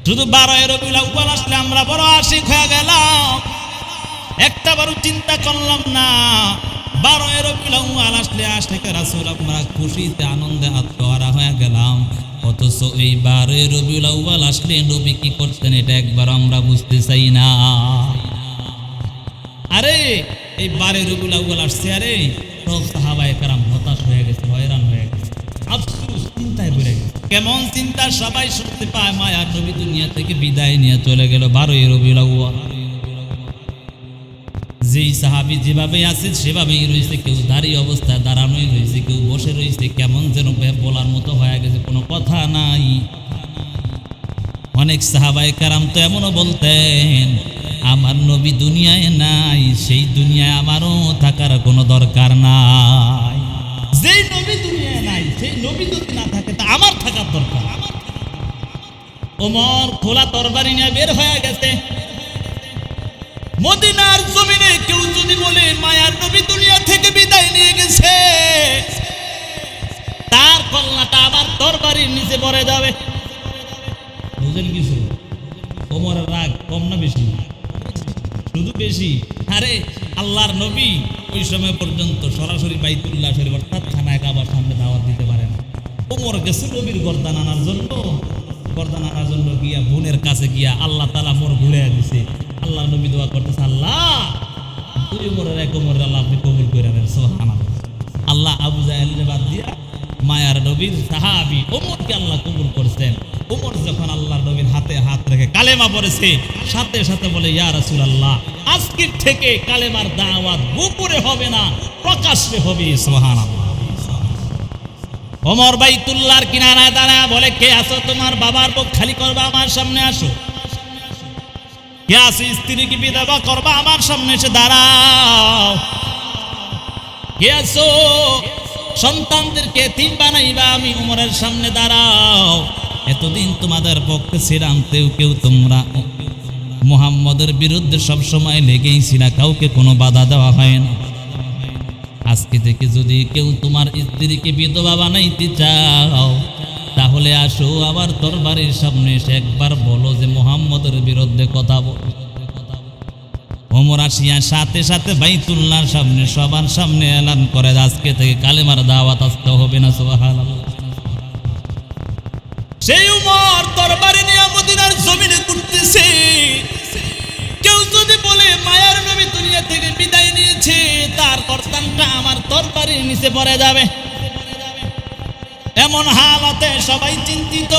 শুধু 12 রবিউল আউয়াল আসলে আমরা বড় আশিক হয়ে গেলাম, একটাবারও চিন্তা করলাম না 12 রবিউল আউয়াল আসলে আশিকে রাসূল আমরা খুশিতে আনন্দে আত্মহারা হয়ে গেলাম। অথচ এই 12 রবিউল আউয়াল আসলে নবী কি করতেন এটা একবার আমরা বুঝতে চাই না। আরে এই 12 রবিউল আউয়াল আসছে, আরে সব সাহাবায়ে কেরাম হতাশ হয়ে গেছে, হয়রান হয়ে গেছে, আফসোস চিন্তায় পড়ে গেছে। কেমন চিন্তা? সবাই শুনতে পায় মায়ার নবী দুনিয়া থেকে বিদায় নিয়ে চলে গেল 12 রবিউল আউয়াল। যেই সাহাবী যেভাবে আছে সেভাবেই রয়েছে, কেউ দাঁড়িয়ে অবস্থায় দাঁড়ানোই রয়েছে, কেউ বসে রয়েছে, কেমন যেন বলার মতো হয়ে গেছে, কোনো কথা নাই। অনেক সাহাবায়ে কেরাম তো এমনও বলতেন আমার নবী দুনিয়ায় নাই, সেই দুনিয়ায় আমারও থাকার কোনো দরকার নাই। যেই নবী দুনিয়ায় নাই সেই নবী যদি না থাকে তা আমার থাকার দরকার। ওমর খোলা তরবারি নিয়ে বের হয়ে গেছে। মদিনার জমিনে কেউ যদি বলে মায়ার নবী দুনিয়া থেকে বিদায় নিয়ে গেছে, তার কল্লাটা আমার তরবারির নিচে পড়ে যাবে। বুঝেন কিছু? ওমরের রাগ কম না বেশি? শুধু বেশি। আরে আল্লাহর নবী ওই সময় পর্যন্ত সরাসরি বাইতুল্লাহ শরীফ অর্থাৎ খানায় কাবার সামনে দাওয়াত দিতে পারে না। ওমর গেছে নবীর গর্দান আনার জন্য গিয়া বোনের কাছে গিয়া আল্লাহ তাআলা মোর ঘুরে দিছে। আল্লাহ নবী দোয়া করতেছে, আল্লাহ তুই ওমরের এক ওমর আল্লাহ আপনি কবুল করে নেন, সুবহানাল্লাহ। আল্লাহ আবু জাহেলকে বাদ দিয়া মায়ার নবীর সাহাবী ওমরকে আল্লাহ কবুল করছেন। ওমর যখন আল্লাহর নবীর হাতে হাত রেখে কালেমা পড়েছে, সাথে সাথে বলে ইয়া রাসূলুল্লাহ আজকের থেকে কালেমার দাওয়াত গোপনে হবে না, প্রকাশ্যে হবে, সুবহানাল্লাহ। ওমর বাইতুল্লাহর কিনারায় দাঁড়ায় বলে, কে আছো? তোমার বাবার বুক খালি করবা, আমার সামনে আসো। কে আছো? স্ত্রীকে বিধবা করবা, আমার সামনে এসে দাঁড়াও। কে আছো? সন্তানদেরকে এতিম বানাইবা, আমি ওমরের সামনে দাঁড়াও। এতদিন তোমাদের পক্ষে ছিলাম, কেউ তোমরা মুহাম্মদের বিরুদ্ধে সব সময় লেগেই ছিল, কাউকে কোনো বাধা দেওয়া হয় না। আজকে থেকে যদি কেউ তোমার স্ত্রীকে বিধবা বানাইতে চাও, তাহলে আসো আমার দরবারের সামনে এসে একবার বলো যে মুহাম্মদের বিরুদ্ধে কথা বল। ওমর আসিয়া সাথে সাথে বাইতুল্লাহর সামনে সবার সামনে এলান করে, আজকে থেকে কালেমার দাওয়াত আসতে হবে না, সুবহানাল্লাহ। সেই উমর তরবারি নিয়ে মদিনার জমিনে ঘুরতেছে। কেউ যদি বলে মায়ার নবী দুনিয়া থেকে বিদায় নিয়েছে, তার গর্দানটা আমার তরবারির নিচে পড়ে যাবে। এমন হালাতে সবাই চিন্তিত,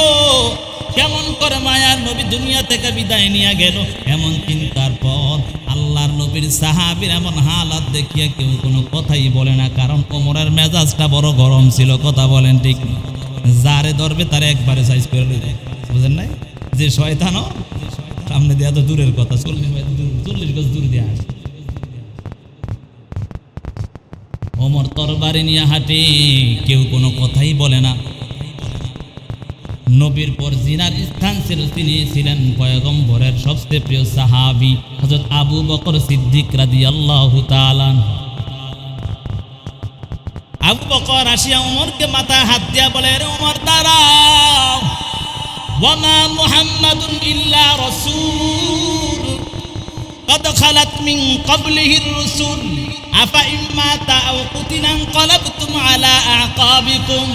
কেমন করে মায়ার নবী দুনিয়া থেকে বিদায় নিয়ে গেল। এমন চিন্তার পর আল্লাহর নবীর সাহাবীর এমন হালাত দেখিয়া কেউ কোনো কথাই বলে না, কারণ ওমরের মেজাজটা বড় গরম ছিল। কথা বলেন ঠিক না? যারে ধরবে তারে একবারে সাইজ করে দেয়, বুঝেন নাই? যে শয়তানও সামনে দেওয়া তো দূরের কথা, 40 গজ দূর দিয়ে আসে। ওমর তরবারি নিয়ে হাঁটে, কেউ কোনো কথাই বলে না। নবীর পর জিনার স্থান ছিল, তিনি ছিলেন পয়গম্বরের সবচেয়ে প্রিয় সাহাবী হযরত আবু বকর সিদ্দিক রাদিয়াল্লাহু তাআলা। আবু বকর আসিয়া ওমরকে মাথায় হাত দিয়া বলে, ওমর দাঁড়াও, ওয়ামা মুহাম্মাদুন ইল্লা রাসূল قد خلت من قبله الرسل أفإن مات أو قتل انقلبتم على أعقابكم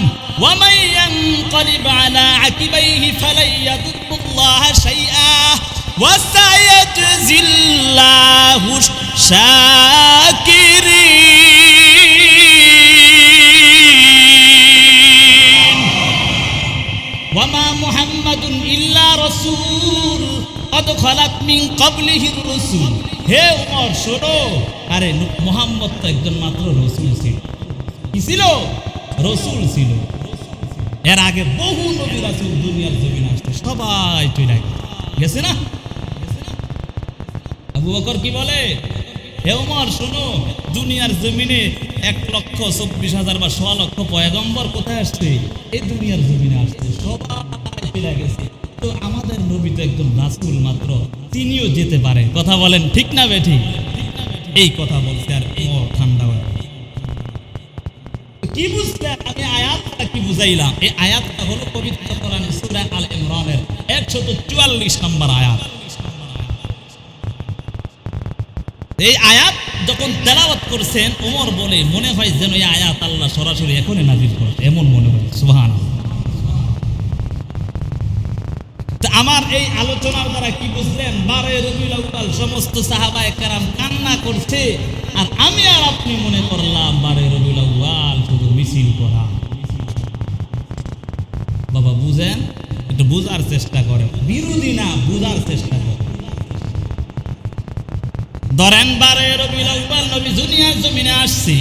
ومن ينقلب على عقبيه فلن يضر الله شيئا وسيجزي الله الشاكرين وما محمد إلا رسول قد خلت من قبله الرسل। হে ওমর শোনো, আরে মুহাম্মদ তো একজন মাত্র রসুল ছিল। কি ছিল? রসুল ছিল। এর আগে বহু নবী রাসূল দুনিয়ার জমিনে আসছে, সবাই চলে গেছে না? আবু বকর কি বলে, হে ওমর শোনো, দুনিয়ার জমিনে 1,24,000 বা 1.25 লক্ষ পয়গম্বর কোথায় আসছে? এই দুনিয়ার জমিনে আসছে, সবাই চলে গেছে। তো আমাদের নবী তো একজন রাসূল মাত্র, তিনিও যেতে পারে। কথা বলেন ঠিক না বেঠিক? এই কথা বলতে আর ওমর ঠান্ডা হয়। কি বুঝলেন? আমি আয়াতটা কি বুঝাইলাম? এই আয়াতটা হলো পবিত্র কোরআনের সূরা আল ইমরানের 144 নম্বর আয়াত। এই আয়াত যখন তেলাওয়াত করছেন ওমর বলে মনে হয় যেন এই আয়াত আল্লাহ সরাসরি এখনই নাযিল করছে, এমন মনে হয়। সুবহানাল্লাহ। আমার এই আলোচনার দ্বারা কি বুঝলেন? 12 রবিউল আউয়াল সমস্ত সাহাবায়ে কেরাম কান্না করছে, আর আমি আর আপনি মনে করলাম 12 রবিউল আউয়াল শুধু মিছিল করা। বাবা বুঝেন, একটু বুঝার চেষ্টা করেন, বিরোধী না, বুঝার চেষ্টা করেন। ধরেন 12 রবিউল আউয়াল নবী দুনিয়ার জমিনে আসছে,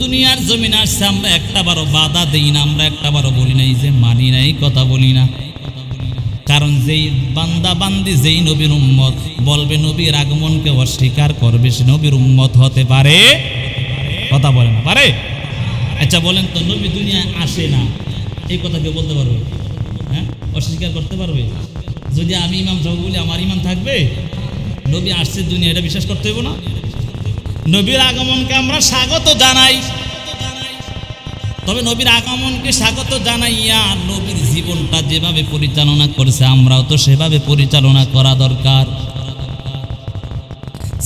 দুনিয়ার জমিনে আসছে, আমরা একটা বারো বাধা দেই না, আমরা একটা বারো বলি নাই যে মানি নাই, কথা বলি না। কারণ যেই বান্দা বান্দি যেই নবীর উম্মত বলবে নবীর আগমনকে অস্বীকার করবে, সে নবীর উম্মত হতে পারে? কথা বলে না পারে? আচ্ছা বলেন তো, নবী দুনিয়ায় আসে না, এই কথা কেউ বলতে পারবে? হ্যাঁ, অস্বীকার করতে পারবে? যদি আমি ইমাম সাহেব বলি আমার ইমান থাকবে? নবী আসছে দুনিয়া, এটা বিশ্বাস করতে হইব না? নবীর আগমনকে আমরা স্বাগত জানাই, তবে নবীর আগমনকে স্বাগত জানাইয়া নবীর জীবনটা যেভাবে পরিচালনা করেছে আমরাও তো সেভাবে পরিচালনা করা দরকার।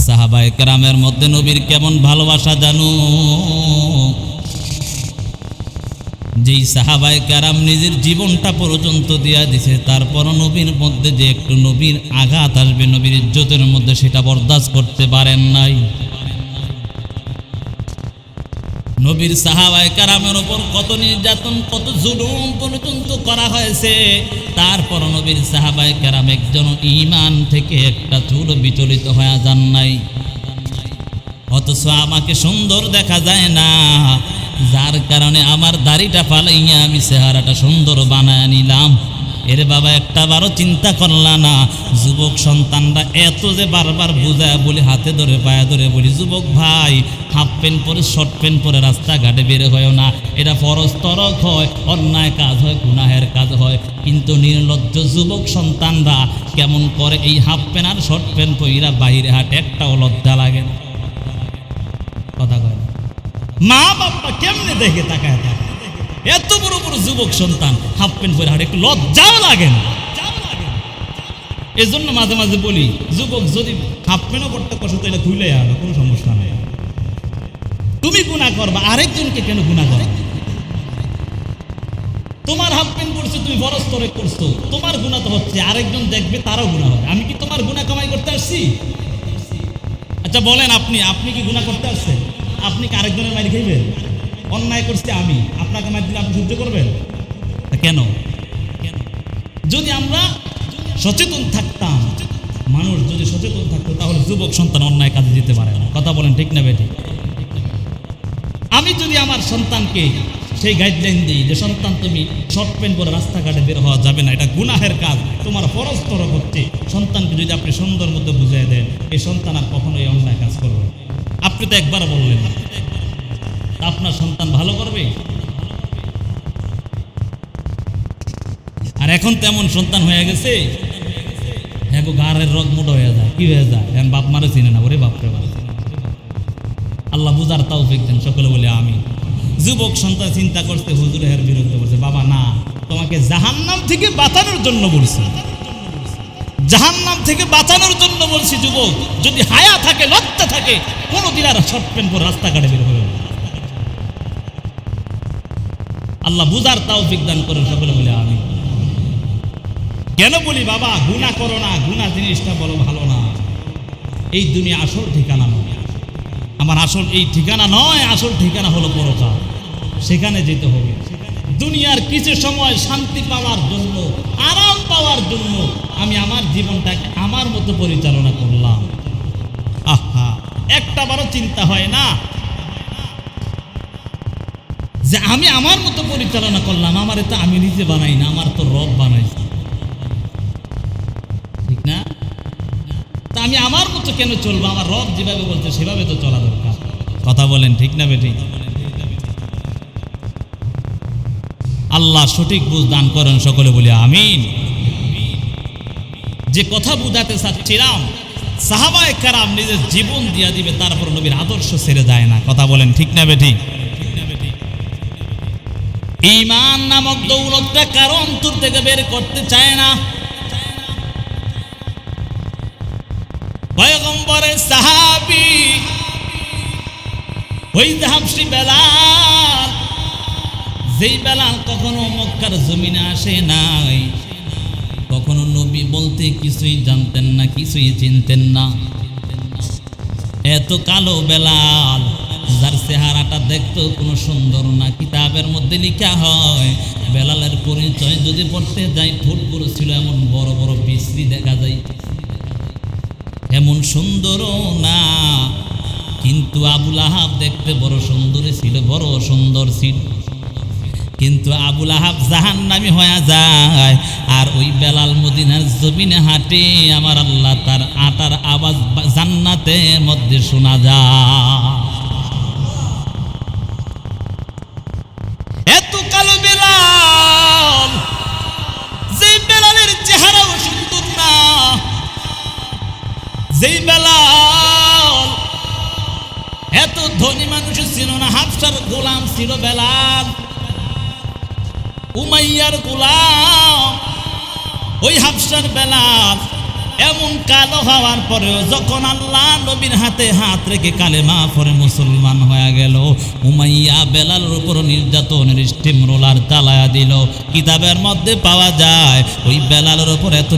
সাহাবায়ে কেরামের মধ্যে নবীর কেমন ভালোবাসা জানো? যেই সাহাবায়ে কেরাম নিজের জীবনটা পর্যন্ত দিয়া দিছে, তারপরও নবীর মধ্যে যে একটু নবীর আঘাত আসবে নবীর ইজ্জতের মধ্যে, সেটা বরদাস্ত করতে পারেন নাই। নবীর সাহাবায়ে কেরামের উপর কত নির্যাতন, কত জুলুম পর্যন্ত করা হয়েছে, তারপর নবীর সাহাবায়ে কেরাম একজন ঈমান থেকে একটা চুল বিচলিত হয়ে যান নাই। অথচ আমাকে সুন্দর দেখা যায় না, যার কারণে আমার দাড়িটা ফালাইয়া আমি চেহারাটা সুন্দর বানায় নিলাম। এরে বাবা, একটা বারও চিন্তা করলা না? যুবক সন্তানরা এত যে বারবার বুঝায় বলি, হাতে ধরে পায়ে ধরে বলি, যুবক ভাই হাফ প্যান্ট পরে শর্ট প্যান্ট পরে রাস্তাঘাটে বের হয় না, এটা ফরজ তরক হয়, অন্যায় কাজ হয়, গুনাহের কাজ হয়। কিন্তু নির্লজ্জ যুবক সন্তানরা কেমন করে এই হাফ প্যান্ট আর শর্ট প্যান্ট পইরা বাইরে হাঁটে, একটাও লজ্জা লাগে না। কথা কয় না? মা বাবা কেমনে দেখে তাকায় থাকে, এত বড় বড় যুবক সন্তান হাফ প্যান্ট পরে হাঁটে, একটু লজ্জাও লাগে না। এই জন্য মাঝে মাঝে বলি, যুবক যদি হাফ প্যান্টও পড়তে কষ্ট তাহলে খুলে আনো, কোনো সমস্যা নেই। তুমি গুনাহ করবা, আরেকজনকে কেন গুনাহ করো? তোমার হাফ প্যান্ট পড়ছে, তুমি ফরজ তরক করছো, তোমার গুনাহ তো হচ্ছে, আরেকজন দেখবে তারও গুনাহ হবে। আমি কি তোমার গুনাহ কামাই করতে আসছি? আচ্ছা বলেন, আপনি কি গুনাহ করতে আসছেন? আপনি কি আরেকজনের মাইর খাইবেন? অন্যায় করছে আমি, আপনাকে মাইর দিলে আপনি সহ্য করবেন? কেন? যদি আমরা সচেতন থাকতাম, মানুষ যদি সচেতন থাকতো, তাহলে যুবক সন্তান অন্যায় কাজে যেতে পারে না। কথা বলেন ঠিক না বেঠিক? আমি যদি আমার সন্তানকে সেই গাইডলাইন দিই যে সন্তান তুমি শর্ট প্যান্ট পরে রাস্তাঘাটে বের হওয়া যাবে না, এটা গুনাহের কাজ, তোমার ফরজ তরক হচ্ছে, সন্তানকে যদি আপনি সুন্দর মতো বুঝিয়ে দেন, এই সন্তান আর কখনো এই অন্যায় কাজ করবে। আপনি তো একবার বললেন, আপনার সন্তান ভালো করবে? আর এখন তেমন সন্তান হয়ে গেছে, হ্যাঁ গাড়ের রগ মোটা হয়ে যায়, কি হয়ে যায়, এখন বাপ মারে চিনে না, ওরে বাপরে বাপ। আল্লাহ বুঝার তৌফিক দেন, সকলে বলে আমিন। যুবক সন্তান চিন্তা করতে হুজুরের বিরুদ্ধে বলছে, বাবা না, তোমাকে জাহান্নাম থেকে বাঁচানোর জন্য বলছি, জাহান্নাম থেকে বাঁচানোর জন্য বলছি। যুবক যদি হায়া থাকে, লজ্জা থাকে, কোনোদিন আর শর্ট প্যান্ট পরে রাস্তাঘাটে বের হবে। আল্লাহ বুঝার তৌফিক দান করেন, সকলে বলে আমিন। কেন বলি বাবা গুনাহ করো না, গুনাহ জিনিসটা বলো ভালো না, এই দুনিয়া আসল ঠিকানা নয়। আমার আসল এই ঠিকানা নয়, আসল ঠিকানা হলো পরকাল, সেখানে যেতে হবে। দুনিয়ার কিছু সময় শান্তি পাওয়ার জন্য, আরাম পাওয়ার জন্য আমি আমার জীবনটাকে আমার মতো পরিচালনা করলাম। আহা, একটা বারও চিন্তা হয় না যে আমি আমার মতো পরিচালনা করলাম, আমার তো আমি নিজে বানাই না, আমার তো রব বানাইছে, ঠিক না? তা আমি আমার মতো কেন চলবো? আমার রব যেভাবে বলছে সেভাবে তো চলা দরকার। কথা বলেন ঠিক না বেঠিক? আল্লাহ সঠিক বুঝ দান করেন, সকলে বলে আমিন। যে কথা বুঝাতে চাচ্ছিলাম, সাহাবায়ে কেরাম নিজের জীবন দিয়া দিবে, তারপর নবীর আদর্শ ছেড়ে যায় না। কথা বলেন ঠিক না বেঠিক? ঈমান নামক দৌলতটা কারো অন্তর থেকে বের করতে চায় না। পয়গম্বরের সাহাবী ওই হাবশী বেলাল, যেই বেলাল কখনো মক্কার জমিনে আসে নাই, কখনো নবী বলতে কিছুই জানতেন না, কিছুই চিনতেন না। এত কালো বেলাল, যার চেহারাটা দেখতো কোনো সুন্দর না। কিতাবের মধ্যে লেখা হয় বেলালের পরিচয় যদি পড়তে যাই, ঠোঁটগুলো ছিল এমন বড় বড় বিশ্রী দেখা যায়, এমন সুন্দরও না। কিন্তু আবুল আহাব দেখতে বড় সুন্দরী ছিল, বড় সুন্দর ছিল। কিন্তু আবুল আহাব জাহান্নামী হয়ে যায়, আর ওই বেলাল মদিনার জমিনে হাঁটে। আমার আল্লাহ তার আটার আওয়াজ জান্নাতের মধ্যে শোনা যায়। এত কালো বেলাল, যে বেলালের চেহারাও সুন্দর না, যেই বেলাল এত ধনী মানুষ ছিল না, হাবশার গোলাম ছিল বেলাল, উমাইয়ার গোলাম। ওই হাবশার বেলাল এমন কালো হওয়ার পরেও যখন আল্লাহ নবীর হাতে হাত রেখে কালেমা পড়ে মুসলমান হয়ে গেল, উমাইয়া বেলালের উপর নির্যাতনের স্টিম রোলার চালায়া দিল। কিতাবের মধ্যে পাওয়া যায় ওই বেলালের উপর এত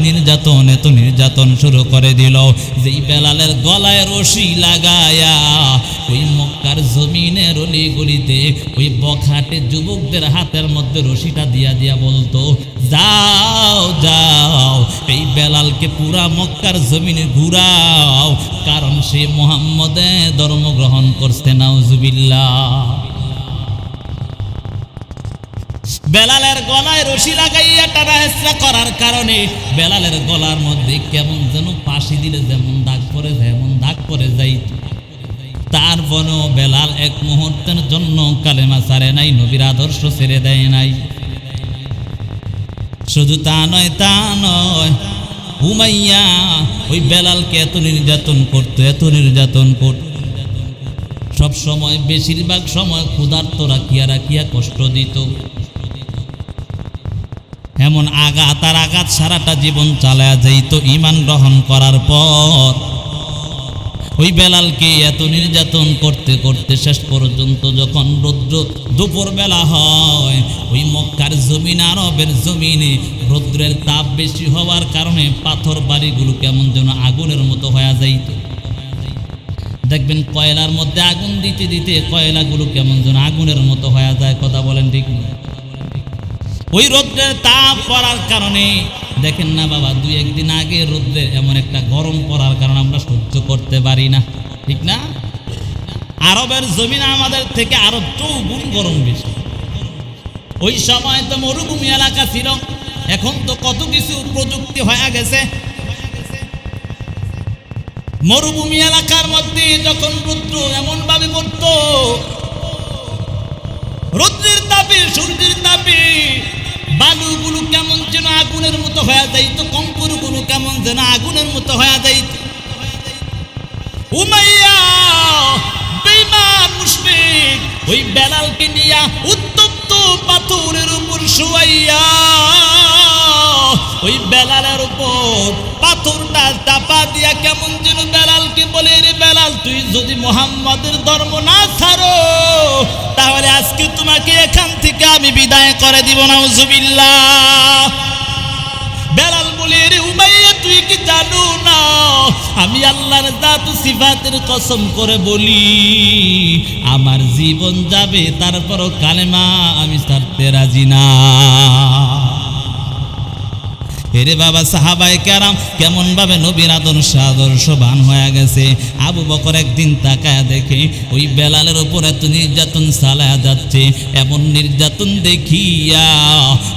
নির্যাতন শুরু করে দিল, যেই বেলালের গলায় রশি লাগায়া ওই মক্কার জমিনের অলি গলিতে ওই বখাটে যুবকদের হাতের মধ্যে রশিটা দিয়া বলতো, যাও যাও এই বেলালকে পুরা মক্কার জমিনে ঘুরাও, কারণ সে মুহাম্মদের ধর্ম গ্রহণ করছে। নাউজুবিল্লাহ। বেলালের গলায় রশি লাগাইয়া টানা হেঁচড়া করার কারণে বেলালের গলার মধ্যে কেমন যেন পাশি দিলে যেমন দাগ পড়ে যাই। তারপরেও বেলাল এক মুহূর্তের জন্য কালেমা ছাড়ে নাই, নবীর আদর্শ ছেড়ে দেয় নাই। শুধু তা নয়, উমাইয়া ওই বেলালকে এত নির্যাতন করত, সব সময় বেশিরভাগ সময় ক্ষুধার্ত রাখিয়া কষ্ট দিত। এমন আঘাত সারাটা জীবন চালায়া যাইত। ঈমান গ্রহণ করার পর ওই বেলালকে এত নির্যাতন করতে করতে শেষ পর্যন্ত যখন রৌদ্র দুপুর বেলা হয়, ওই মক্কার জমিন, আরবের জমিনে রৌদ্রের তাপ বেশি হওয়ার কারণে পাথর বাড়িগুলো কেমন যেন আগুনের মতো হয়ে যাইত। দেখবেন কয়লার মধ্যে আগুন দিতে দিতে কয়লাগুলো কেমন যেন আগুনের মতো হয়ে যায়। কথা বলেন ঠিক না? ওই রৌদ্রের তাপ পড়ার কারণে দেখেন না বাবা, 2-1 দিন আগে রৌদ্রের এমন একটা গরম পড়ার কারণে আমরা সহ্য করতে পারি না, ঠিক না? আরবের জমিন আমাদের থেকে আরো 2 গুণ গরম বেশি। ওই সময় তো মরুভূমি এলাকা ছিল, এখন তো কত কিছু প্রযুক্তি হয়ে গেছে। মরুভূমি এলাকার মধ্যে যখন রৌদ্র এমন ভাবে পড়ত, রৌদ্রের তাপে, সূর্যের তাপে বালুগুলো কেমন যেন আগুনের মতো হয়ে যাইত, কঙ্করগুলো কেমন যেন আগুনের মতো হয়ে যাইত। উমাইয়া বেঈমান মুশরিক ওই বেলালকে নিয়া উত্তপ্ত পাথরের উপর শুয়াইয়া ওই বেলালের উপর পাথরটা চাপা দিয়া কেমন যেন বেলালকে বলে, রে বেলাল, তুই যদি মুহাম্মাদের ধর্ম না ছাড়ো তাহলে আজকে তোমাকে এখান থেকে আমি বিদায় করে দিব। নাউজুবিল্লাহ। বেলাল বলে, রে উমাইয়া, তুই কি জানো না আমি আল্লাহর জাত ও সিফাতের কসম করে বলি, আমার জীবন যাবে তারপরও কালেমা আমি ছাড়তে রাজি না। এরে বাবা, সাহাবায়ে কেরাম কেমন ভাবে নবীর আদর্শবান হয়ে গেছে। আবু বকর একদিন তাকায়া দেখে ওই বেলালের উপর এত নির্যাতন চালায়া যাচ্ছে। এমন নির্যাতন দেখিয়া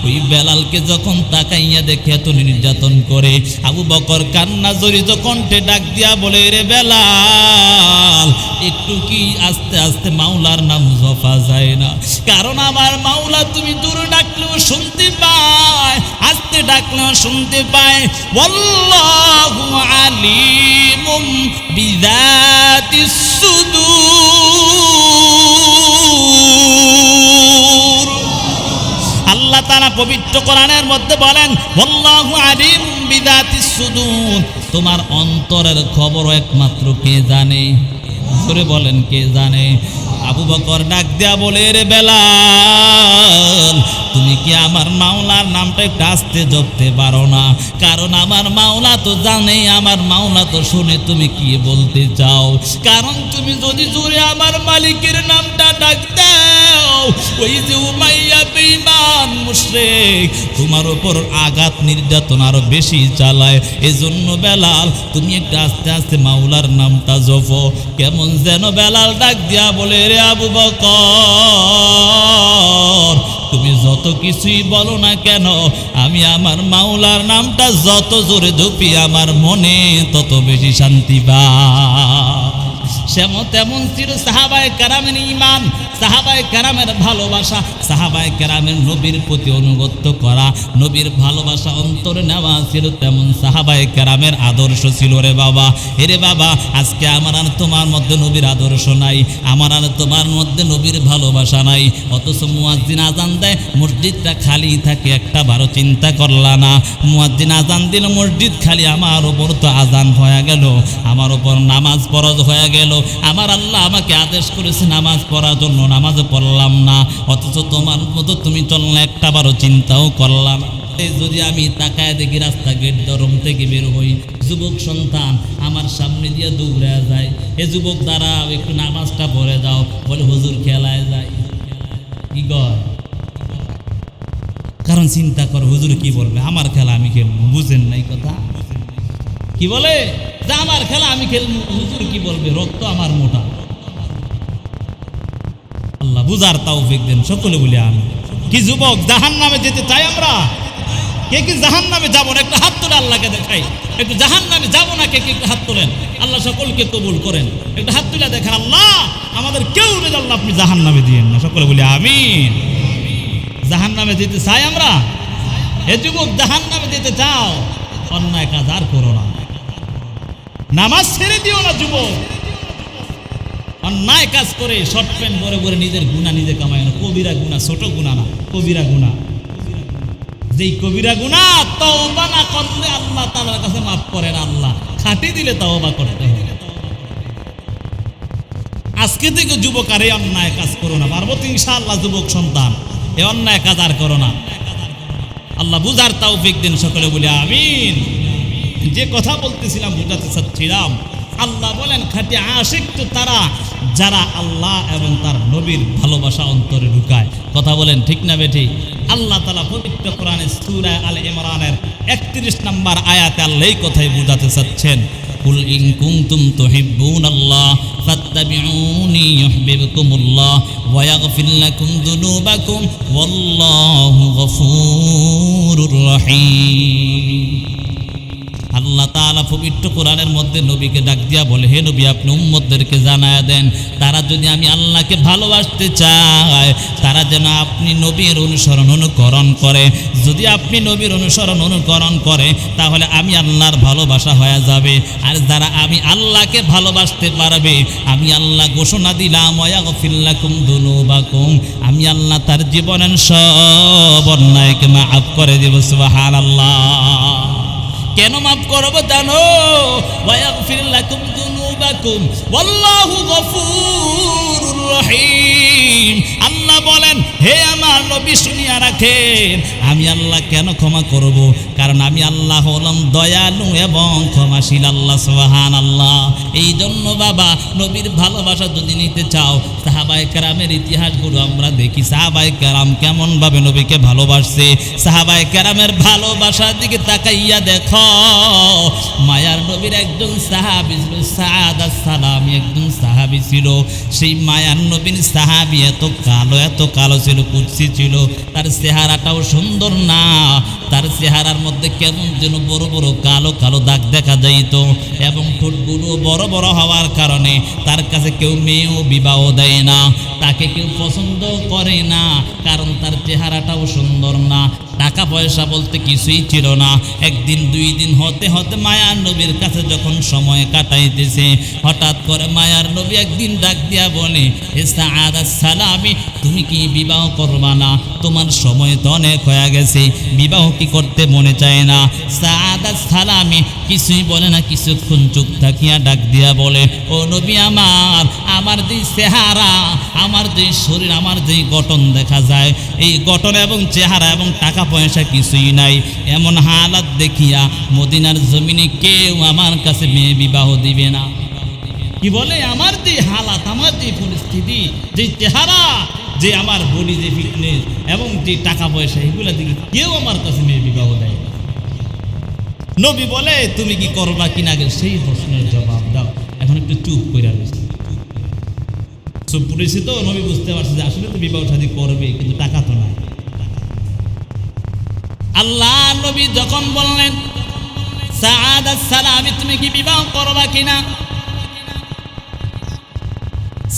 ওই বেলালকে যখন তাকাইয়া দেখে এত নির্যাতন করে, আবু বকর কান্না জড়িত কণ্ঠে ডাক দিয়া বলে, রে বেলাল, একটু কি আস্তে আস্তে মাওলার নাম জপা যায় না? কারণ আমার মাওলা তুমি দূরে ডাকলেও শুনতে পায়, আস্তে ডাকলেও শুনতে পায়। ওয়াল্লাহু আলিমুম বিযাতিস সুদূর। আল্লাহ তাআলা পবিত্র কোরআনের মধ্যে বলেন, ওয়াল্লাহু আলিমুম বিযাতিস সুদূর, তোমার অন্তরের খবর একমাত্র কে জানে? জোরে বলেন, কে জানে? আবু বকর ডাক দেয়া বলে, রে বেলাল, তুমি কি আমার মাওলার নামটা একটু আস্তে জপতে পারো না? কারণ আমার মাওলা তো জানে, আমার মাওলা তো শুনে তুমি কি বলতে চাও। কারণ তুমি যদি জোরে আমার মালিকের নামটা ডাক দাও, ওই যে উমাইয়া বেঈমান মুশরিক তোমার উপর আঘাত নির্যাতন আরো বেশি চালায়। এজন্য বেলাল, তুমি একটু আস্তে আস্তে মাওলার নামটা জপো। কেমন যেন বেলাল ডাক দিয়া বলে, রে আবু বকর, তুমি যত কিছুই বলো না কেন, আমি আমার মাওলার নামটা যত জোরে জপি আমার মনে তত বেশি শান্তি পায়। তেমন ছিল সাহাবায়ে কেরামের ঈমান, সাহাবায়ে কেরামের ভালোবাসা, সাহাবায়ে কেরামের নবীর প্রতি অনুগত্য করা, নবীর ভালোবাসা অন্তরে নেওয়া ছিল। তেমন সাহাবায়ে কেরামের আদর্শ ছিল। রে বাবা, এরে বাবা, আজকে আমার আর তোমার মধ্যে নবীর আদর্শ নাই, আমার আর তোমার মধ্যে নবীর ভালোবাসা নাই। অথচ মুয়াজ্জিন আজান দেয়, মসজিদটা খালি থাকে, একটা বারো চিন্তা করলা না? মুয়াজ্জিন আজান দিল, মসজিদ খালি, আমার ওপর তো আজান হয়ে গেল, আমার ওপর নামাজ ফরজ হয়ে গেল। আমার আল্লাহ আমাকে আদেশ করেছে নামাজ পড়ার জন্য, নামাজ পড়লাম না। অথচ তোমার মতো তুমি চললে একটা বারো চিন্তাও করলাম। যদি আমি তাকায় দেখি রাস্তা গেট দরম থেকে বের হই, যুবক সন্তান আমার সামনে দিয়ে দৌড়ে যায়, এ যুবক দাঁড়াও, একটু নামাজটা পড়ে দাও, বলে হুজুর খেলায় যায়। কি কর? কারণ চিন্তা কর, হুজুর কি বলবে, আমার খেলা আমি খেলবো। বুঝেন নাই কথা? কি বলে যে আমার খেলা আমি খেলবো, হুজুর কি বলবে, রক্ত আমার মোটা। আল্লাহ বুঝার তৌফিক দেন সকলে বলি আমি। কি যুবক জাহান্নামে যেতে চাই আমরা? কে কি জাহান্নামে যাব না? একটা হাত তুলে আল্লাহকে দেখাই, একটু জাহান্নামে যাব না কে কে একটু হাত তোলেন। আল্লাহ সকলকে কবুল করেন। একটা হাত তুলে দেখেন, আল্লাহ আমাদের কেউ নেই, আল্লাহ আপনি জাহান্নামে দিয়েন না। সকলে বলি আমিন। জাহান্নামে যেতে চাই আমরা? এ যুবক জাহান্নামে যেতে চাও, অন্যায় কাজ আর করো না, নামাজ ছেড়ে দিও না যুবক। অন্যায় কাজ করে শর্ট প্যান্ট পরে পরে নিজের গুণা নিজে কামায় না, কবিরা গুণা, ছোট গুণা না, কবিরা গুণা। যেই কবিরা গুণা তওবা না করলে আল্লাহ তাআলার কাছে মাফ করেন। আল্লাহ খাটি দিলে তওবা করতে হবে। আজকে থেকে যুবক আর এই অন্যায় কাজ করো না, পারবো তো ইনশাআল্লাহ যুবক সন্তান, এই অন্যায় কাজ আর করো না। আল্লাহ বুঝার তৌফিক দিন সকলে বলি আমিন। যে কথা বলতেছিলাম, বুঝাতে চাচ্ছিলাম, আল্লাহ বলেন খাঁটি আশিক তো তারা যারা আল্লাহ এবং তার নবীর ভালোবাসা অন্তরে ঢুকায়। কথা বলেন ঠিক না বেঠিক? আল্লাহ তাআলা পবিত্র কোরআনে সূরা আলে ইমরানের 31 নম্বর আয়াতে আল্লাহ এই কথাই বুঝাতে চাচ্ছেন, কুল ইন কুনতুম তুহিব্বুনাল্লাহ ফাত্তাবিউনি ইউহিব্বুকুমুল্লাহ ওয়া ইয়াগফির লাকুম যুনুবাকুম ওয়াল্লাহু গফুরুর রহিম। আল্লাহ তাআলা পবিত্র কোরআনের মধ্যে নবীকে ডাক দিয়া বলে, হে নবী আপনি উম্মতদেরকে জানায়া দেন, তারা যদি আমি আল্লাহকে ভালোবাসতে চায়, তারা যেন আপনি নবীর অনুসরণ অনুকরণ করে। যদি আপনি নবীর অনুসরণ অনুকরণ করে, তাহলে আমি আল্লাহর ভালোবাসা হয়ে যাবে। আর যারা আমি আল্লাহকে ভালোবাসতে পারবে, আমি আল্লাহ ঘোষণা দিলাম ওয়া ইয়াগফির লাকুম যুনুবাকুম, আমি আল্লাহ তার জীবনের সব অন্যায়কে মাফ করে দেব। সুবহানাল্লাহ। কেন মাফ করব জানো? ওয়া ইয়াগফির লাকুম যুনুবাকুম ওয়াল্লাহু গফুরুর রহিম। আল্লাহ বলেন, হে আমার নবী শুনিয়া রাখেন, আমি আল্লাহ কেন ক্ষমা করব? কারণ আমি আল্লাহ হলাম দয়ালু এবং ক্ষমাশীল আল্লাহ। সুবহানাল্লাহ। এই জন্য বাবা, নবীর ভালোবাসা যদি নিতে চাও, সাহাবায়ে কেরামের ইতিহাসগুলো আমরা দেখি, সাহাবায়ে কেরাম কেমন ভাবে নবীকে ভালোবাসছে। সাহাবায়ে কেরামের ভালোবাসার দিকে তাকাইয়া দেখো, মায়ার নবীর একজন সাহাবী ছিল, সাদ আস-সালামী একজন সাহাবী ছিল। সেই মায়ার নবীর সাহাবী এত কালো ছিল, কুৎসি ছিল, তার চেহারাটাও সুন্দর না, তার চেহারার মধ্যে কেমন যেন বড় বড় কালো কালো দাগ দেখা যাইত, এবং ঠোঁটগুলো বড় বড় হওয়ার কারণে তার কাছে কেউ মেয়েও বিবাহ দেয় না, তাকে কেউ পছন্দ করে না, কারণ তার চেহারাটাও সুন্দর না, টাকা পয়সা বলতে কিছুই ছিল না। একদিন দুই দিন হতে হতে মায়ার নবীর কাছে যখন সময় কাটাইতেছে, হঠাৎ করে মায়ার নবী একদিন ডাক দিয়া বলে, এ সাআদাত সালামি, তুমি কি বিবাহ করবা না? তোমার সময় তো অনেক হয়ে গেছে, বিবাহ কি করতে মনে চায় না? সাআদাত সালামি কিছুই বলে না, কিছুক্ষণ চুপ থাকিয়া ডাক দিয়া বলে, ও নবী আমার, আমার যে চেহারা, আমার যে শরীর, আমার যে গঠন দেখা যায়, এই গঠন এবং চেহারা এবং টাকা পয়সা কিছুই নাই, এমন হালাত দেখিয়া মদিনার জমিনে কেউ আমার কাছে মেয়ে বিবাহ দিবে না। কি বলে, আমার যে হালাত, আমার যে পরিস্থিতি, যে চেহারা, যে আমার বডি, যে ফিটনেস এবং যে টাকা পয়সা, এগুলো দিকে কেউ আমার কাছে মেয়ে বিবাহ দেয় না। নবী বলে, তুমি কি করবা কিনা সেই প্রশ্নের জবাব দাও। এখন একটু চুপ করে রয়েছে, চুপ পড়েছি তো। নবী বুঝতে পারছে যে আসলে তো বিবাহ শাদী করবে, কিন্তু টাকা তো নাই। আল্লাহ নবী যখন বললেন, সাআদাত সালামি, তুমি কি বিবাহ করবা কিনা?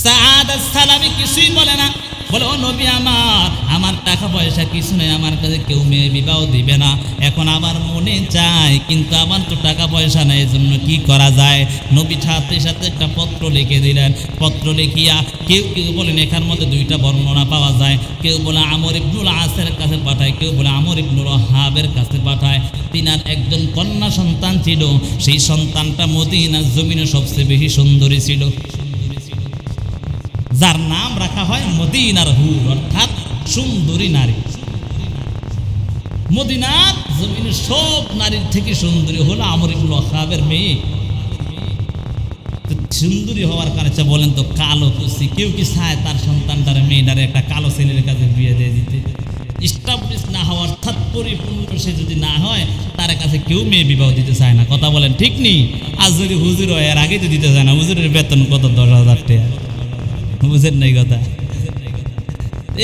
সাআদাত সালামি কিছুই বলে না, বলে, ও নবী আমার, আমার টাকা পয়সা কিছু নেই, আমার কাছে কেউ মেয়ে বিবাহ দিবে না। এখন আমার মনে চায়, কিন্তু আমার তো টাকা পয়সা নেই, এই জন্য কি করা যায়? নবী সাথে সাথে একটা পত্র লিখে দিলেন। পত্র লিখিয়া কেউ কেউ বলেন এখার মধ্যে দুইটা বর্ণনা পাওয়া যায়, কেউ বলে আমর ইবনুল আসের কাছে পাঠায়, কেউ বলে আমর ইবনুল ওয়াহাবের কাছে পাঠায়। তিনার একজন কন্যা সন্তান ছিল, সেই সন্তানটা মদিনার জমিনে সবচেয়ে বেশি সুন্দরী ছিল, যার নাম রাখা হয় মদিনার হুর, অর্থাৎ সুন্দরী নারী। মদিনার জমিনের সব নারীর থেকে সুন্দরী হলো আমর ইবনুল ওয়াহাবের মেয়ে। সুন্দরী হওয়ার কারণে বলেন তো কালো কুচি, কেউ কি চায় তার সন্তানটার মেয়েটারে একটা কালো ছেলের কাছে বিয়ে দিয়ে দিতে? স্টাবলিশ না হওয়া, অর্থাৎ পরিপূর্ণ সে যদি না হয়, তার কাছে কেউ মেয়ে বিবাহ দিতে চায় না। কথা বলেন ঠিক নেই? আজ যদি হুজুর হয়, এর আগেই তো দিতে চায় না। হুজুরের বেতন কত? 10,000 টাকা। বুঝেন নাই কথা?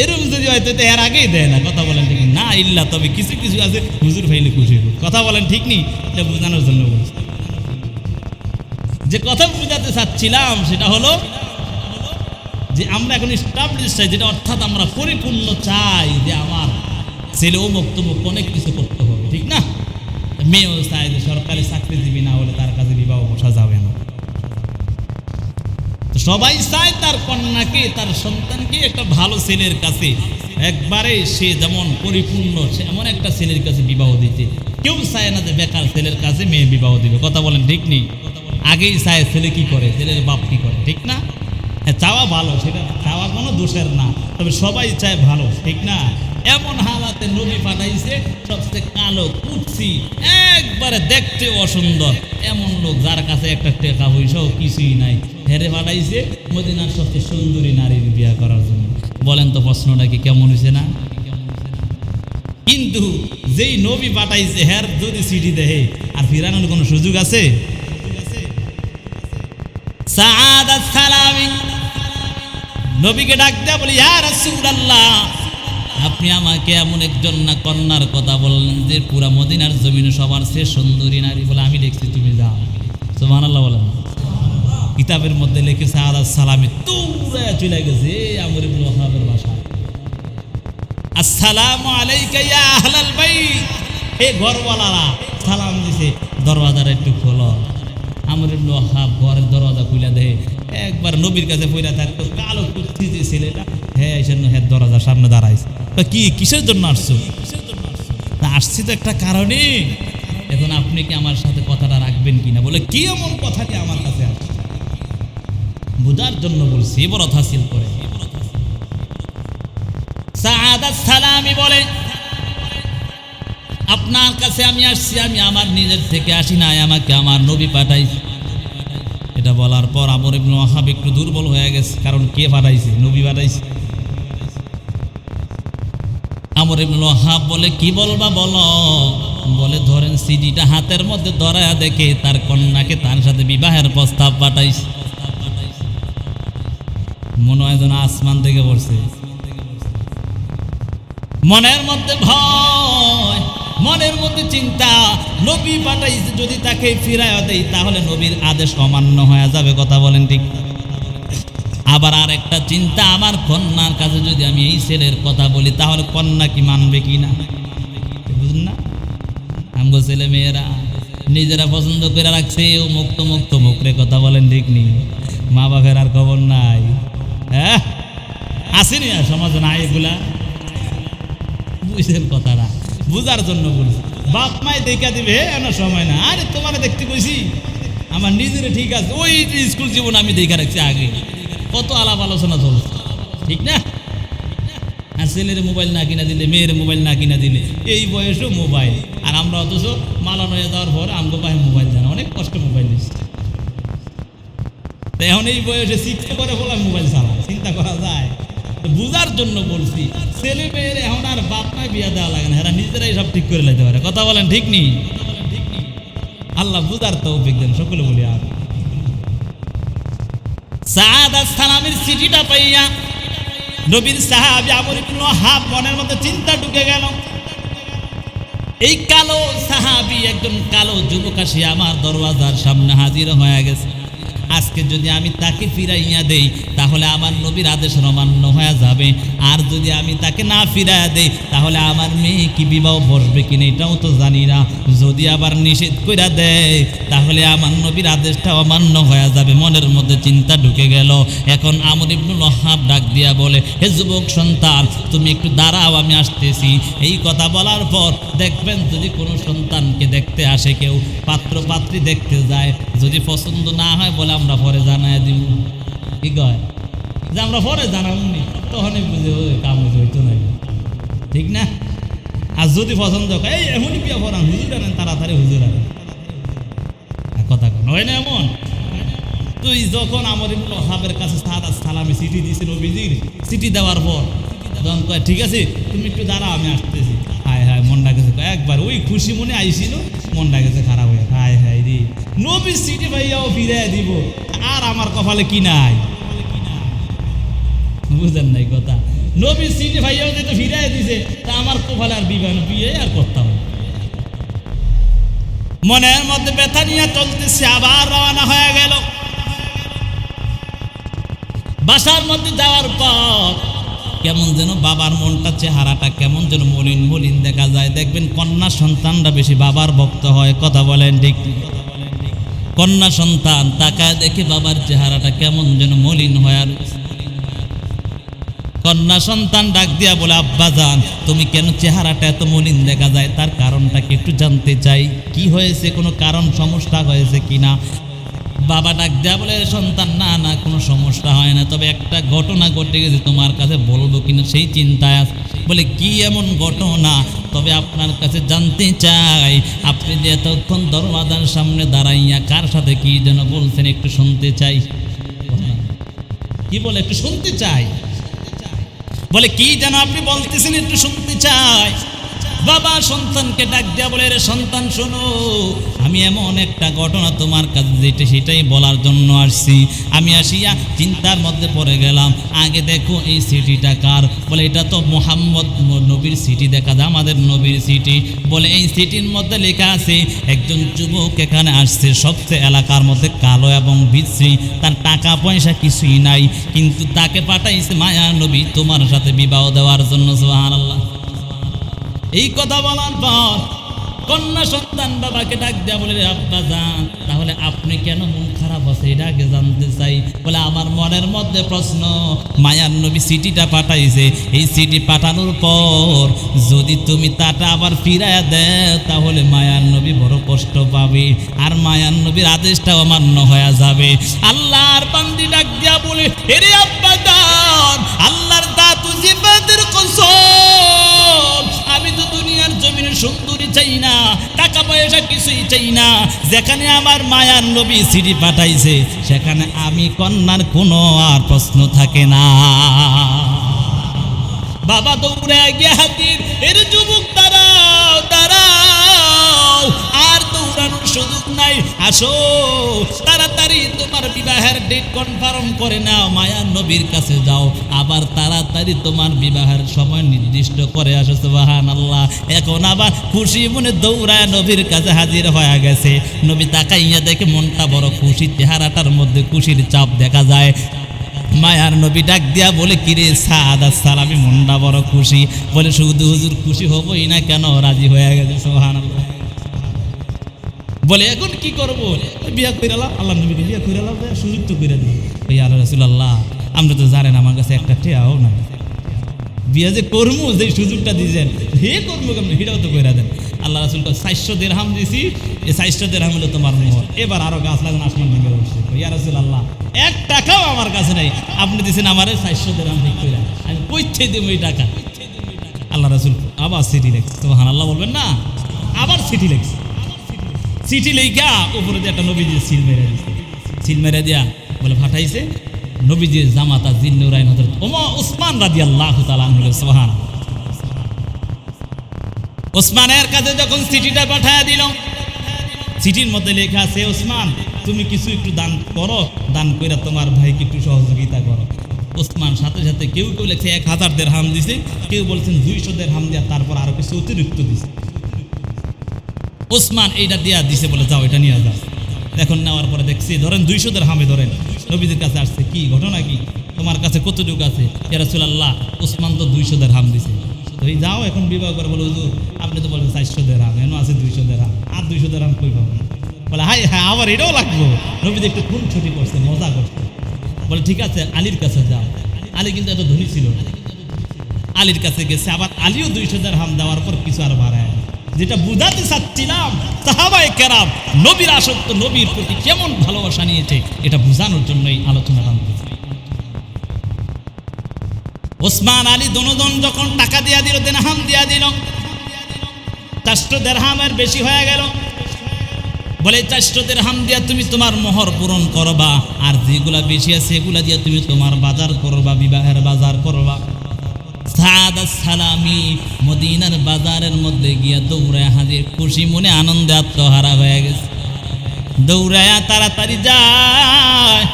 এরকম যদি হয়তো এর আগেই দেয় না। কথা বলেন ঠিক না? ইল্লা তবে কিছু কিছু আছে হুজুর ফাইলে খুশি। কথা বলেন ঠিক নেই? এটা বোঝানোর জন্য বলছি। যে কথা বোঝাতে চাচ্ছিলাম সেটা হলো যে আমরা এখন স্টাবলিশ চাই, যেটা অর্থাৎ আমরা পরিপূর্ণ চাই যে আমার ছেলে অমুক তমুক অনেক কিছু করতে হবে, ঠিক না? মেয়েও চায় যে সরকারি চাকরিজীবী না হলে তার কাছে বিবাহ বসা যাবে না। সবাই চায় তার কন্যাকে, তার সন্তানকে একটা ভালো ছেলের কাছে, একবারে সে যেমন পরিপূর্ণ এমন একটা ছেলের কাছে বিবাহ দিতে। কেউ চায় না যে বেকার ছেলের কাছে মেয়ে বিবাহ দিবে। কথা বলেন ঠিক নেই? আগেই চায় ছেলে কি করে, ছেলের বাপ কি করে, ঠিক না? হ্যাঁ, চাওয়া ভালো, সেটা চাওয়া কোনো দোষের না, তবে সবাই চায় ভালো, ঠিক না? এমন হালাতে নবী পাঠাইছে সবচেয়ে কালো কুৎসি, একবারে দেখতে অসুন্দর এমন লোক, যার কাছে একটা টাকা পয়সাও কিছুই নাই, হেরে পাঠাইছে মদিনার সবচেয়ে সুন্দরী নারীর বিয়ে করার জন্য। বলেন তো প্রশ্নটা কি কেমন হয়েছে না? কিন্তু যেই নবী পাঠাইছে হের যদি চিঠি দেহে, আর ফিরানোর কোনো সুযোগ আছে? সাআদাত সালামি নবীকে ডাক দেয়া বলি, ইয়া রাসূলুল্লাহ, আপনি আমাকে এমন একজন না কন্যার কথা বললেন যে পুরা মদিনার জমিনে সবার চেয়ে সুন্দরী নারী। বলে, আমি লিখছি, তুমি যাও। সুবহানাল্লাহ বলেন। কিতাবের মধ্যে লিখে সাআদাত সালামি দৌড়ে চলে গেছে আমর ইবনে ওয়াহাবের বাসায়। আসসালামু আলাইকা ইয়া আহলাল বাইত, হে ঘরওয়ালারা, সালাম দিছে। দরওয়াজাটা একটু খোলো। আমর ইবনে ওয়াহাব ঘরের দরওয়াজা খুলে দেয়, একবার নবীর কাছে পইরা থাকতো কালো কুর্তি যে ছেলেটা, হ্যাঁ এসে হ্যাঁ দরজার সামনে দাঁড়াইছে। কি কিসের জন্য আসছো? আসছি তো একটা কারণে, এখন আপনি কি আমার সাথে কথাটা রাখবেন কিনা? বলে, কি এমন কথা কি আমার কাছে আসছে? বুঝার জন্য বলছি, এবার হাসিল করে। সাআদাত সালামি বলে, আপনার কাছে আমি আসছি, আমি আমার নিজের থেকে আসি নাই, আমাকে আমার নবী পাঠাইছে। এটা বলার পর আমর ইবনে ওয়াহাব একটু দুর্বল হয়ে গেছে, কারণ কে পাঠাইছে? নবী পাঠাইছে। আমর ইবনে ওয়াহাব বলে, কি বলবা বলো। বলে, ধরেন সিডিটা হাতের মধ্যে ধরায়া দেখে তার কন্যাকে তার সাথে বিবাহের প্রস্তাব পাঠাইছে। মনে হয় যেন আসমান থেকে পড়ছে। মনের মধ্যে ভয়, মনের মধ্যে চিন্তা, নবী পাঠাইছে, যদি তাকে ফিরাইয়া দেই তাহলে নবীর আদেশ অমান্য হয়ে যাবে। কথা বলেন ঠিক? আবার আর একটা চিন্তা, আমার কন্যার কাছে যদি আমি এই ছেলের কথা বলি তাহলে কন্যা কি মানবে কি না? বুঝুন না? আমগো ছেলে মেয়েরা নিজেরা পছন্দ করে রাখছে, ও মুক্ত মুক্ত মুখরে কথা বলেন, ঠিক নেই? মা বাপের আর খবর নাই। হ্যাঁ, আসেনি আর সমাজে না এগুলা, বুঝছেন কথাটা? বুঝার জন্য বলছি। বাপ মায় দেখা দিবে না সময় না। আরে তোমার দেখতে কইছি, আমার নিজের ঠিক আছে, ওই স্কুল জীবন আমি দেখা রাখছি আগে, কত আলাপ আলোচনা চলছে, ঠিক না? আর ছেলের মোবাইল না কিনা দিলে, মেয়ের মোবাইল না কিনা দিলে, এই বয়সেও মোবাইল। আর আমরা অথচ মালান হয়ে যাওয়ার পর আমগো পায়ে মোবাইল জানা, অনেক কষ্ট মোবাইল দিচ্ছে। এখন এই বয়সে শিখতে করে বলে মোবাইল চালা, চিন্তা করা যায়? বুঝার জন্য বলছি, ছেলে মেয়ের এখন আর বাপ মায় বিয়া দেওয়া লাগে না, এরা নিজেরাই সব ঠিক করে লাইতে পারে। কথা বলেন, ঠিক নেই? আল্লাহ বুঝার তৌফিক দেন সকলে বলি। আর সাদ সালামের চিঠিটা পাইয়া নবীর সাহাবী আমর ইবনে ওয়াহাব মনের মধ্যে চিন্তা ঢুকে গেল। এই কালো সাহাবী, একজন কালো যুবক আসিয়া আমার দরওয়াজার সামনে হাজির হয়ে গেছে। আজকে যদি আমি তাকে ফিরাইয়া দেই তাহলে আমার নবীর আদেশ অমান্য হয়ে যাবে, আর যদি আমি তাকে না ফিরাইয়া দেই তাহলে আমার মেয়ে কি বিবাহ বসবে কিনা এটাও তো জানি না। যদি আবার নিষেধ কইরা দেয় তাহলে আমার নবীর আদেশটা অমান্য হয়ে যাবে। মনের মধ্যে চিন্তা ঢুকে গেল। এখন আমর ইবনে ওয়াহাব ডাক দিয়া বলে, হে যুবক সন্তান, তুমি একটু দাঁড়াও, আমি আসতেছি। এই কথা বলার পর দেখবেন যদি কোনো সন্তানকে দেখতে আসে কেউ, পাত্র পাত্রী দেখতে যায়, যদি পছন্দ না হয় বলে আমরা পরে জানাই দিব। কি কয় যে আমরা পরে জানাবনি, তখনই বুঝে ওই কাম হইতো না, ঠিক না? আর যদি পছন্দ করে এই এমনই বিয়া পড়ান, হুজুর আনেন, তাড়াতাড়ি হুজুর আনেন, কথা কন হয় না এমন? তুই যখন আমর ইবনে ওয়াহাবের কাছে সালামে চিঠি দিয়েছিল, নবীজির চিঠি দেওয়ার পর যখন কয় ঠিক আছে তুমি একটু দাঁড়াও আমি আসতেছি, হায় হায় মনটা গেছে একবার ওই খুশি মনে আইছিল, মনটা গেছে খারাপ হয়ে, হায় হায় রে নবীর চিঠি ভাইয়াও ফিরাই দিব, আর আমার কপালে কি নাই? বুঝেন নাই কথা? নবীর চিঠি ভাইয়াও যেটা ফিরাই দিছে, তা আমার কপালে আর বিয়ে আর করতাম। মনের মধ্যে ব্যথা নিয়ে চলতেছে, আবার রওনা হয়ে গেল। বাসার মধ্যে যাওয়ার পর কেমন যেন বাবার মনটা, চেহারাটা কেমন যেন মলিন মলিন দেখা যায়। দেখবেন কন্যা সন্তানরা বেশি বাবার ভক্ত হয়, কথা বলেন ঠিক? কন্যা সন্তান তাকায় দেখে বাবার চেহারাটা কেমন যেন মলিন হয়। আর কন্যা সন্তান ডাক দিয়া বলে, আব্বা জান তুমি কেন চেহারাটা এত মলিন দেখা যায়? তার কারণটা কি একটু জানতে চাই, কি হয়েছে, কোনো কারণ সমস্যা হয়েছে কিনা? বাবা ডাক দেয়া বলে, সন্তান না না কোনো সমস্যা হয় না, তবে একটা ঘটনা ঘটে গেছে, তোমার কাছে বলবো কিনা সেই চিন্তায় আছে। বলে কি এমন ঘটনা? তবে আপনার কাছে জানতে চাই, আপনি যে এতক্ষণ দরওয়াজার সামনে দাঁড়াইয়া কার সাথে কি যেন বলছেন, একটু শুনতে চাই। কি বলে একটু শুনতে চাই? বলে কি যেন আপনি বলতেছেন, একটু শুনতে চাই। বাবা সন্তানকে ডাক দেয়া বলে, রে সন্তান শোনো, আমি এমন একটা ঘটনা তোমার কাছে যেটা সেটাই বলার জন্য আসছি। আমি আসিয়া চিন্তার মধ্যে পড়ে গেলাম, আগে দেখো এই সিটিটা কার? বলে এটা তো মোহাম্মদ নবীর সিটি, দেখা যায় আমাদের নবীর সিটি। বলে এই সিটির মধ্যে লেখা আছে একজন যুবক এখানে আসছে, সবচেয়ে এলাকার মধ্যে কালো এবং বিশ্রী, তার টাকা পয়সা কিছুই নাই, কিন্তু তাকে পাঠাইছে মায়ার নবী তোমার সাথে বিবাহ দেওয়ার জন্য। সুবহানাল্লাহ। এই কথা বলার পর কন্যা সন্তান বাবাকে ডাক দেয়া বলে, আব্বা জান তাহলে আপনি কেন মন খারাপ আছে এটা আগে জানতে চাই। বলে আমার মনের মধ্যে প্রশ্ন, মায়ার নবী চিঠিটা পাঠাইছে, এই চিঠি পাঠানোর পর যদি তুমি তাটা আবার ফিরাইয়া দেও তাহলে মায়ার নবী বড় কষ্ট পাবে, আর মায়ার নবীর আদেশটা অমান্য হয়ে যাবে। আল্লাহর বান্দি ডাক দেয়া বলে, এরে আব্বা জান আল্লাহর দাতু জিবাদের কসম, আমি তো দুনিয়ার জমিনের সুন্দরী চাই না, টাকা পয়সা কিছুই চাই না, যেখানে আমার মায়ার নবী চিঠি পাঠাইছে সেখানে আমি কন্যার কোনো আর প্রশ্ন থাকে না। বাবা দৌড়ে গিয়ে হাজির, এর যুবক দাঁড়াও দাঁড়াও, আর দৌড়ানোর সুযোগ নাই, আসো তাড়াতাড়ি তোমার বিবাহের ডেট কনফার্ম করে নাও, মায়ার নবীর কাছে যাও, আবার তাড়াতাড়ি তোমার বিবাহের সময় নির্দিষ্ট করে আসো। সুবহানাল্লাহ। এখন আবার খুশি মনে দৌড়ায় নবীর কাছে হাজির হয়ে গেছে। নবী তাকাইয়া দেখে মনটা বড় খুশি, চেহারাটার মধ্যে খুশির চাপ দেখা যায়। মায়ার নবী ডাক দিয়া বলে, কিরে সাদ সালামি, মনটা বড় খুশি। বলে, শুধু হুজুর খুশি হবই না কেন, রাজি হয়ে গেছে। সুবহানাল্লাহ। বলে, এখন কি করবো? বিয়া কইরালাম, আল্লাহ নবীকে বিয়া কইরালাম, সুযোগ তো করে দিই। ইয়া রাসূলুল্লাহ, আমরা তো জানেন আমার কাছে একটা টেয়াও নাই, বিয়া যে করবো, যে সুযোগটা দিয়েছেন হে করবো কেমন, সেটাও তো কইরা দেন। আল্লাহ রাসূল 400 দিরহাম দিছি, এই 400 দিরহাম হলো তোমার মোহর। এবার আরো গাছ লাগান, আসমান ভেঙে বসছে। ইয়া রাসূলুল্লাহ, 1 টাকাও আমার কাছে নাই, আপনি দিয়েছেন আমারে 400 দিরহাম ঠিক কইরা, আমি কইতে দেব এই টাকা? আল্লাহ রাসূল আবার চিঠি লিখছে। সুবহানাল্লাহ বলবেন না? আবার চিঠি লিখছে। চিঠি লেখা উপরে দিয়ে একটা নবীজির সিল মেরে দিচ্ছে। সিল মেরে দিয়া বলে পাঠাইছে নবীজির জামাতা জিন্নুরাইন হযরত ওসমান রাদিয়াল্লাহু তাআলা আনহু। সুবহানাল্লাহ। ওসমানের কাছে যখন চিঠিটা পাঠায়া দিল, চিঠির মধ্যে লেখা আছে, ওসমান তুমি কিছু একটু দান করো, দান কইরা তোমার ভাইকে একটু সহযোগিতা করো। ওসমান সাথে সাথে কেউ কেউ লেখছে 1000 দিরহাম দিছে, কেউ বলছেন 200 দিরহাম দিয়া তারপর আরো কিছু অতিরিক্ত দিছে। ওসমান এইটা দিয়া দিছে, বলে যাও এটা নিয়ে যাও। এখন নেওয়ার পরে দেখছি, ধরেন 200 দিরহামে ধরেন নবীদের কাছে আসছে, কি ঘটনা কি, তোমার কাছে কতটুকু আছে? ইয়া রাসূলুল্লাহ, ওসমান তো 200 দিরহাম দিছে। তো এই যাও এখন বিবাহ করে। বলে, হুজুর আপনি তো বলেন 400 দিরহাম, এখনো আছে 200 দিরহাম, আর 200 দিরহাম কই পাবো? বলে, হাই হ্যাঁ, আবার এটাও লাগবো। নবীদের একটু খুন ছুটি করছে, মজা করছে। বলে, ঠিক আছে আলীর কাছে যাও। আলী কিন্তু এত ধনী ছিল না। আলীর কাছে গেছে, আবার আলীও 200 দিরহাম দেওয়ার পর কিছু আর বাড়ায়। যেটা বুঝাতে চাচ্ছিলাম, সাহাবায়ে কেরাম নবীর আসক্ত, নবীর প্রতি কেমন ভালোবাসা নিয়েছে, এটা বোঝানোর জন্যই আলোচনা আনতেছি। ওসমান আলী দুজন যখন টাকা দিয়া দিল, দিরহাম দিয়া দিল, 400 দিরহামের বেশি হয়ে গেল। বলে, 400 দিরহাম দিয়া তুমি তোমার মোহর পূরণ করবা, আর যেগুলা বেশি আছে এগুলা দিয়া তুমি তোমার বাজার করবা, বিবাহের বাজার করবা। সাদ সালামি মদিনার বাজারের মধ্যে গিয়া দৌড়ায় হাজির, খুশি মনে আনন্দে আত্মহারা হয়ে গেছে। দৌড়ায়া তাড়াতাড়ি যায়,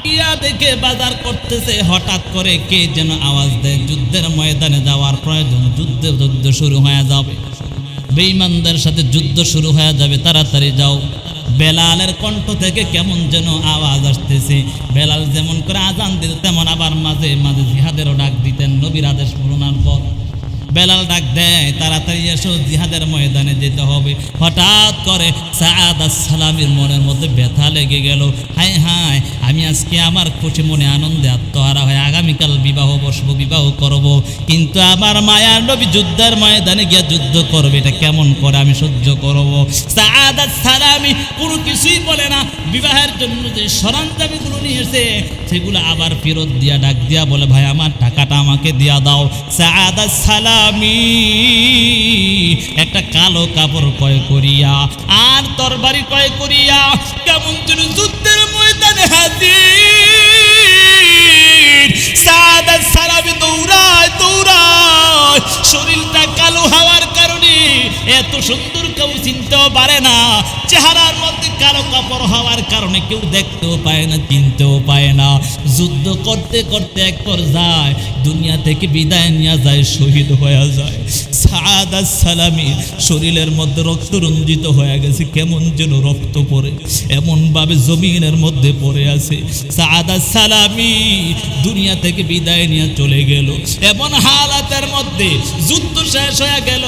গিয়া দেখে বাজার করতেছে। হঠাৎ করে কে যেন আওয়াজ দেয়, যুদ্ধের ময়দানে যাওয়ার প্রয়োজন, যুদ্ধ শুরু হয়ে যাবে, বেঈমানদের সাথে যুদ্ধ শুরু হয়ে যাবে, তাড়াতাড়ি যাও। বেলালের কণ্ঠ থেকে কেমন যেন আওয়াজ আসতেছে। বেলাল যেমন করে আজান দিত, তেমন আবার মাঝে মাঝে জিহাদেরও ডাক দিতেন নবীর আদেশ পূরণার পর। বেলাল ডাক দেয়, তাড়াতাড়ি এসো, জিহাদের ময়দানে যেতে হবে। হঠাৎ করে সাদ সালামির মনের মধ্যে ব্যথা লেগে গেল। হায় হায়, আমি আজকে আমার খুশি মনে আনন্দে আত্মহারা হয়ে আগামীকাল বিবাহ বসবো, বিবাহ করব, কিন্তু আমার মায়ার নবী যুদ্ধের ময়দানে গিয়া যুদ্ধ করবে, এটা কেমন করে আমি সহ্য করব? সাদ সালামি কোনো কিছুই বলে না। বিবাহের জন্য যে সরঞ্জামগুলো নিয়েছে সেগুলো আবার ফেরত দিয়া ডাক দিয়া বলে, ভাই আমার টাকাটা আমাকে দিয়া দাও। সাদ সালামি একটা কালো কাপড় ক্রয় করিয়া আর তরবারি ক্রয় করিয়া কেমন যেন যুদ্ধের ময়দানে হাজির। সাদ সালামি দৌড়ায় দৌড়ায়, শরীরটা কালো হওয়ার কারণে এত সুন্দর কেউ চিনতেও পারে না, চেহারার মধ্যে কালো কাপড় হওয়ার কারণে কেউ দেখতেও পায় না, চিনতেও পায় না। যুদ্ধ করতে করতে এক পর্যায়ে দুনিয়া থেকে বিদায় নিয়ে যায়, শহীদ হয়ে যায়। সাদ সালামি শরীরের মধ্যে রক্ত রঞ্জিত হয়ে গেছে, কেমন যেন রক্ত পড়ে, এমনভাবে জমিনের মধ্যে পড়ে আছে। সাদ সালামি দুনিয়া থেকে বিদায় নিয়ে চলে গেল। এমন হালাতের মধ্যে যুদ্ধ শেষ হয়ে গেল,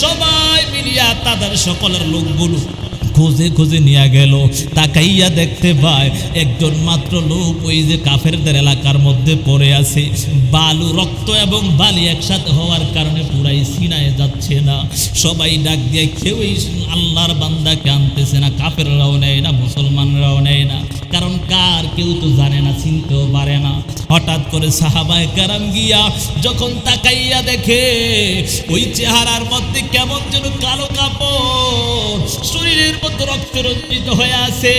সবাই মিলিয়া তাদের সকলের লোকগুলো খোঁজে খোঁজে নিয়ে গেল। তাকাইয়া দেখতে পায় একজন মাত্র লোক ওই যে কাফেরদের এলাকার মধ্যে পড়ে আছে। বালু, রক্ত এবং বালি একসাথে হওয়ার কারণে পুরাই সিনায় যাচ্ছে না। সবাই ডাক দিয়ে কেউই আল্লাহর বান্দাকে আনতেছে না, কাফেররাও নেয় না, মুসলমানরাও নেয় না, কারণ কার কেউ তো জানে না, চিনতেও পারে না। হঠাৎ করে সাহাবায়ে কেরাম গিয়া যখন তাকাইয়া দেখে ওই চেহারার মধ্যে কেমন যেন কালো কাপড়, শরীরের মধ্যে রক্ত রঞ্জিত হয়ে আছে।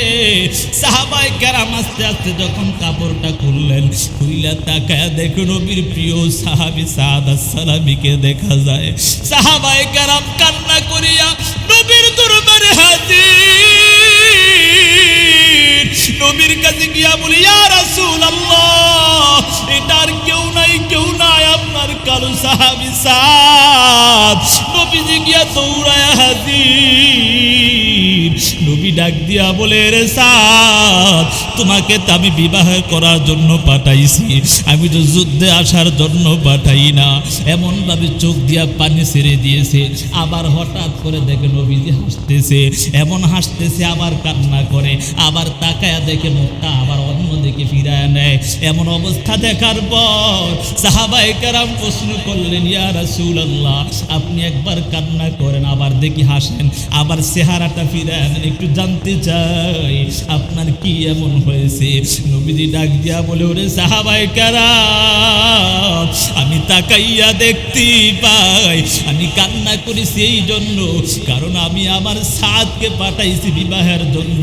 সাহাবায়ে কেরাম আস্তে আস্তে যখন কাপড়টা খুললেন, খুইলা তাকায়া দেখো নবীর প্রিয় সাহাবী সাদ সালামিকে দেখা যায়। সাহাবায়ে কেরাম কান্না করিয়া নবীর দরবারে হাজির। নবীর কাছে গিয়া বলি, ইয়া রাসূলুল্লাহ, এটার কেউ নাই, কেউ নাই, আপনার কালো সাহাবী সাদ। নবীজি গিয়া দৌড়ায়া হাজির। নবী ডাক দিয়া বলে, রে সাদ, তোমাকে তো আমি বিবাহ করার জন্য পাঠাইছি, আমি তো যুদ্ধে আসার জন্য পাঠাই না। এমন ভাবে চোখ দিয়া পানি ছেড়ে দিয়েছে। আবার হঠাৎ করে দেখে নবীজি হাসতেছে, এমন হাসতেছে, আবার কান্না করে, আবার তাকায়া দেখে মুখটা আবার অন্যদিকে ফিরায় নেয়। এমন অবস্থা দেখার পর সাহাবায়ে কেরাম প্রশ্ন করলেন, ইয়া রাসূলুল্লাহ, আপনি একবার কান্না করেন, আবার দেখি হাসেন, আবার চেহারাটা ফিরায় নেন, একটু জানতে চাই আপনার কি এমন হয়েছে। নবীজি ডাক দিয়া বলে, ওরে সাহাবায়ে কেরাম, আমি তাকাইয়া দেখতে পাই, আমি কান্না করেছি এই জন্য, কারণ আমি আমার সাদকে পাঠাইছি বিবাহের জন্য।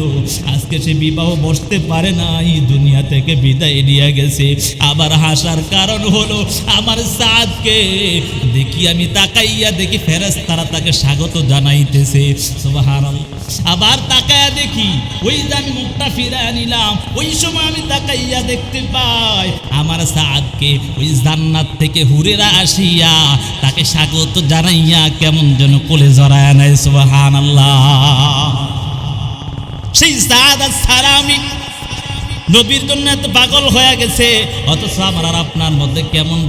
আজকে সে বিবাহ বসতে পারে না, এই দুনিয়া থেকে বিদায় নিয়ে গেছে। আবার হাসার কারণ হলো আমার সাদকে দেখি, আমি তাকাইয়া দেখি ফেরেশতারা তাকে স্বাগত জানাইতেছে। সুবহানাল্লাহ। আবার তাকাইয়া দেখি, ওই যে আমি মুখটা ফিরায় নিলাম, ওই সময় আমি তাকাইয়া দেখতে পাই আমার সাদকে ওই জান্নাত থেকে হুরেরা আসিয়া তাকে স্বাগত জানাইয়া কেমন যেন কোলে জড়ায় নেয়। সুবহানাল্লাহ। সেই সাদ আর সালামি নবীর জন্য এত পাগল হয়ে গেছে, অথচ আমার আর আপনার মধ্যে কেমন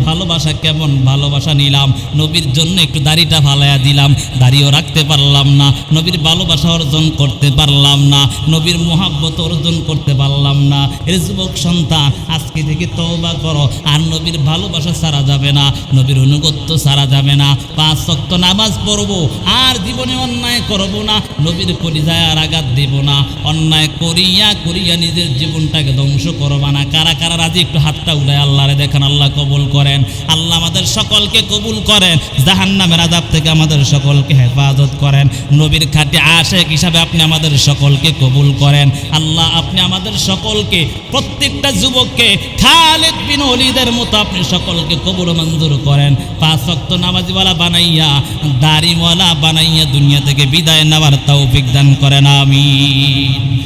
ভালোবাসা নিলাম। নবীর জন্য একটু দাড়িটা ফালাইয়া দিলাম, দাড়িও রাখতে পারলাম না, নবীর ভালোবাসা অর্জন করতে পারলাম না, নবীর মোহাব্বত অর্জন করতে পারলাম না। এর যুবক সন্তান, আজকে থেকে তওবা করো, আর নবীর ভালোবাসা ছাড়া যাবে না, নবীর অনুগত্য ছাড়া যাবে না। 5 ওয়াক্ত নামাজ পড়বো, আর জীবনে অন্যায় করব না, নবীর কলিজায় আর আঘাত দেব না, অন্যায় করিয়া নিজের জীবনটাকে ধ্বংস করবা না। কারা কারা রাজি একটু হাতটা উঠায় আল্লাহরে দেখান। আল্লাহ কবুল করেন, আল্লাহ আমাদের সকলকে কবুল করেন, জাহান্নামের আযাব থেকে আমাদের সকলকে হেফাজত করেন। নবীর খাঁটি আশিক হিসাবে আপনি আমাদের সকলকে কবুল করেন। আল্লাহ আপনি আমাদের সকলকে, প্রত্যেকটা যুবককে খালিদ বিন ওলীদের মতো আপনি সকলকে কবুল মঞ্জুর করেন। 5 ওয়াক্ত নামাজওয়ালা বানাইয়া, দাড়িওয়ালা বানাইয়া দুনিয়া থেকে বিদায় নেওয়ার তৌফিক দান করেন। আমিন।